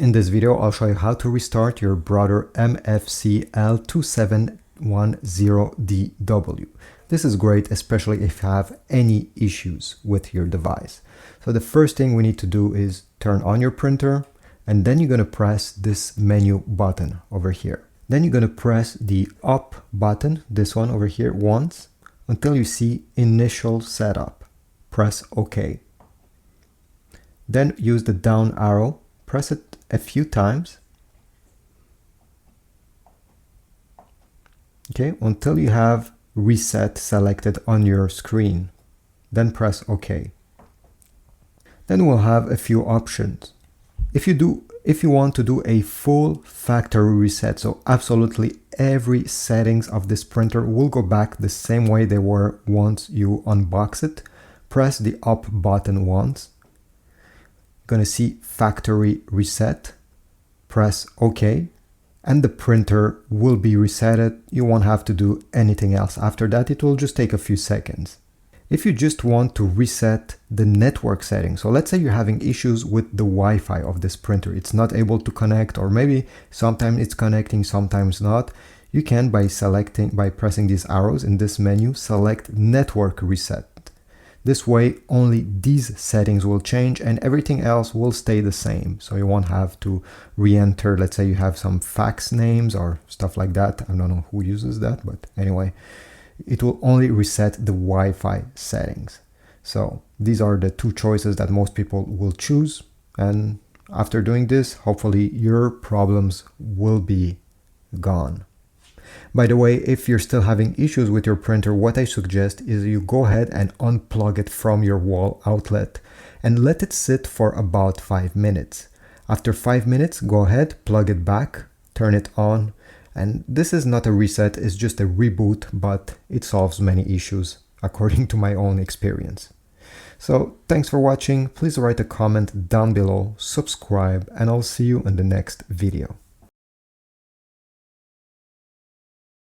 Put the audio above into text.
In this video, I'll show you how to restart your Brother MFC-L2710DW. This is great, especially if you have any issues with your device. So the first thing we need to do is turn on your printer, and then you're going to press this menu button over here. Then you're going to press the up button, this one over here, once, until you see initial setup. Press OK. Then use the down arrow, press it a few times, okay, until you have reset selected on your screen. Then press OK. Then we'll have a few options. If you want to do a full factory reset, so absolutely every settings of this printer will go back the same way they were once you unbox it, press the up button once. You're going to see factory reset, press OK, and the printer will be resetted. You won't have to do anything else. After that, it will just take a few seconds. If you just want to reset the network settings, so let's say you're having issues with the Wi-Fi of this printer, it's not able to connect, or maybe sometimes it's connecting, sometimes not, you can, by pressing these arrows in this menu, select network reset. This way, only these settings will change and everything else will stay the same. So you won't have to re-enter, let's say you have some fax names or stuff like that. I don't know who uses that, but anyway, it will only reset the Wi-Fi settings. So these are the two choices that most people will choose. And after doing this, hopefully your problems will be gone. By the way, if you're still having issues with your printer, what I suggest is you go ahead and unplug it from your wall outlet and let it sit for about 5 minutes. After 5 minutes, go ahead, plug it back, turn it on, and this is not a reset, it's just a reboot, but it solves many issues according to my own experience. So thanks for watching. Please write a comment down below, subscribe, and I'll see you in the next video.